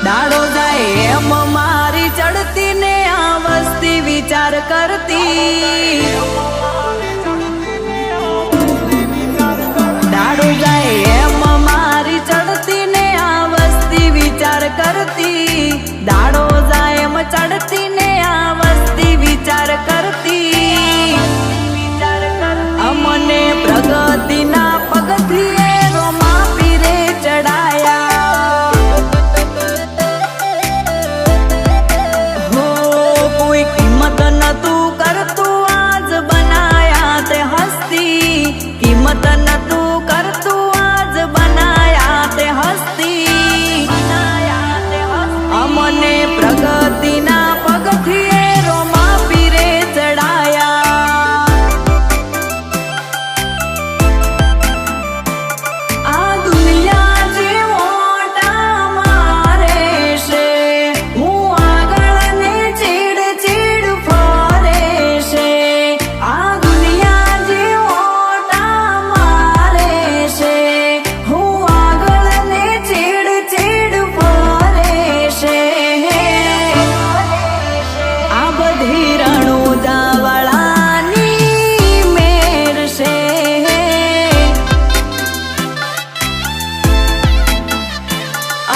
દાડો જાય એમ મારી ચડતી ને આ વસ્તી વિચાર કરતી, દાડો જાય એમ મારી ચડતી ને આ વસ્તી વિચાર કરતી, દાડો જાય એમ ચડતી ને આ વસ્તી વિચાર કરતી, અમને પ્રગતિના પગથિયે રોમા પીરે ચડાયા, હો કોઈ કિંમત નતું કરતું આજ બનાયા તે હસ્તી, કિંમત નતું કરતું આજ બનાયા તે હસ્તી, અમને પ્રગતિના પગથિયે રોમા પીરે ચડાયા, આ દુનિયા જેવો ટા મારે છે, હું આગળ ને ચીડ ચીડ ફરે છે, આ દુનિયા જેવો ટા મારે છે, હું આગળ ને ચીડ ચીડ ફરે છે, આ બધી રણુજાવાળાની મેર છે,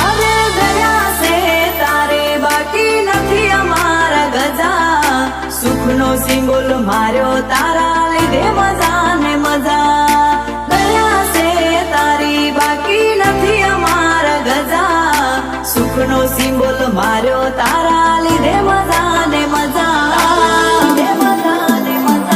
અરે દયા છે તારે બાકી નથી અમારા ગજા, સુખનો સિંગોલ માર્યો તારા લીધે મજા ને મજા, દયા છે તારી બાકી નથી અમારા ગજા, સુખનો સિંગોલ માર્યો તારા લીધે મજા ને મજા,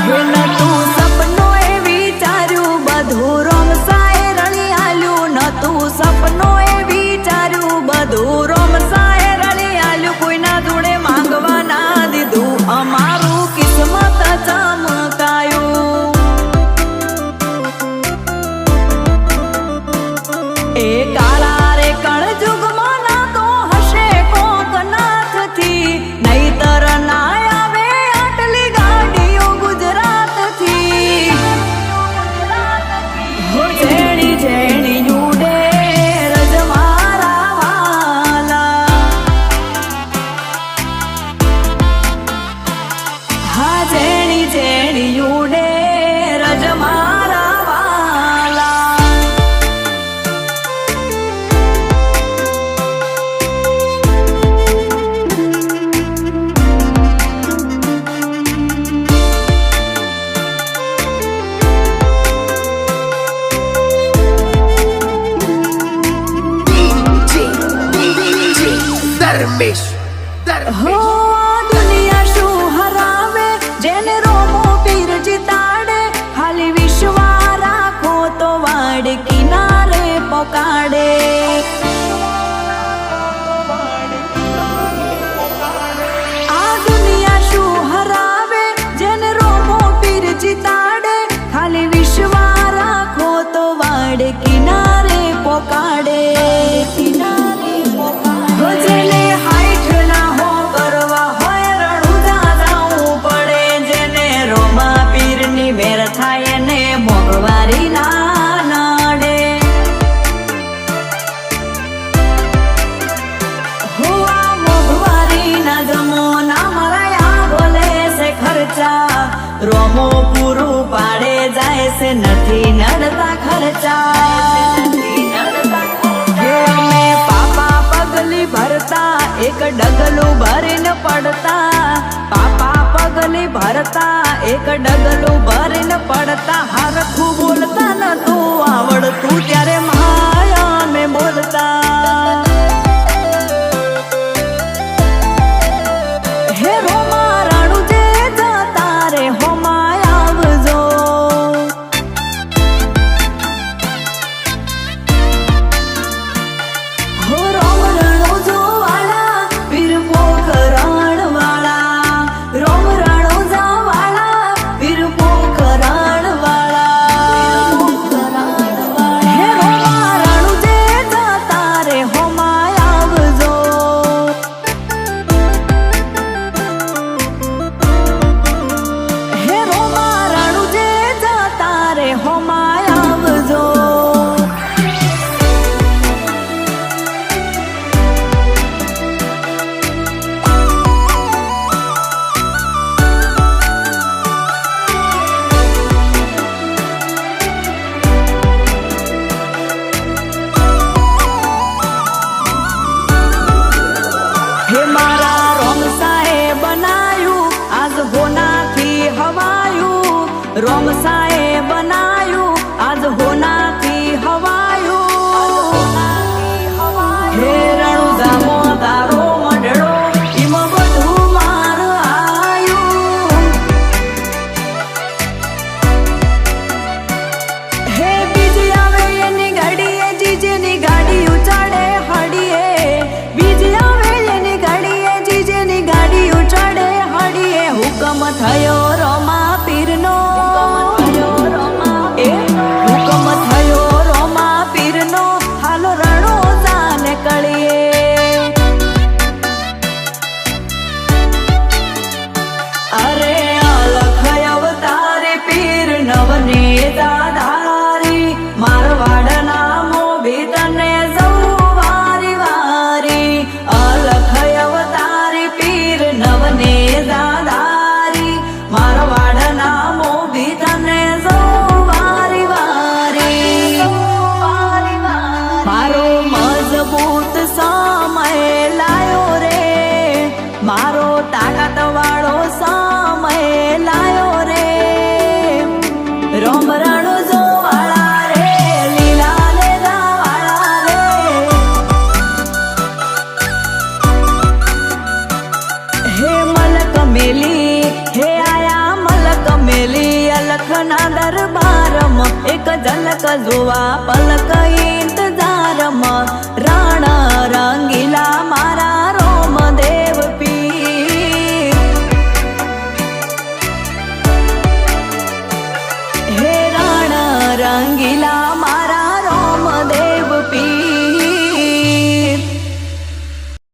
હે નતું સપનો એ વિચાર્યું બધું રોમસાએ રળી આલ્યું, નતું સપનો એ વિચાર્યું બધું રોમસાએ રળી આલ્યું, કોઈના જોડે માંગવા ના દીધું અમારું કિસ્મત ચમકાયું, એ કાળા રે કળજુગમાં ના તો હશે કોક નાથથી, નહીતર ના આવે આટલી ગાડીઓ ગુજરાતથી, હો જેણી જેણી ઉડે રજ મારા વાલા, હા જેણી જેણી ઉડે રજ મારા વાલા, ધર્મેશ હો દુનિયા શું હરાવે જેને રોમો પીર જીતાડે, ખાલી વિશ્વા રાખો તો વાડ કિનારે પોકાડે, આ દુનિયા શું હરાવે જેને રોમો પીર જીતાડે, ખાલી વિશ્વા રાખો તો વાડ કિનારે પોકાડે, હો જેને હાઈઠ ના હો કરવા હોય રણુજા જાવું પડે, જેને રોમા પીરની મેર થાય એને મોંઘવારી ના નડે, હો આ મોંઘવારી ના જમોના મરાયા બોલે છે ખર્ચા, રોમો પૂરું પાડે જાય છે નથી નડતા ખર્ચા, હે અમે પાપા પગલી ભરતા એક ડગલું ભરીને પડતા, પાપા પગલી ભરતા એક ડગલું ભરીને પડતા, હરખું બોલતા નતું આવડતું ત્યારે માયા મેં બોલતા, હે રોમા રણુજે જતા રે હોમાય આવજો, હો રોમ રણુજો વાળા વીર પોખરણ વાળા, રોમ રણુજા વાળા વીર પોખરણ થયો રોમા પીરનો એ હુકમ થયો રોમા પીરનો હાલો રણો જાને કળીએ અરે અલખ અવતારે પીર નવને દાધારી મારવાડ નામો બી તને જવું વારી વારી અલખ અવતારે પીર નવને દાધારી મારવાડ નામો બી તને જવું વારી વારી મારો મજબૂત સમય લાયો રે મારો તાકાત વાળો સમય લાયો રે રોમ રણો જો વાળા રે લીલા ને વાળા રે હે મલક મેલી હે આયા મલક મેલી અલખના દરબારમાં એક ઝલક જોવા પલક ઇંતજારમાં રાણ રંગીલા મારા રોમદેવ પીર હે રાણ રંગીલા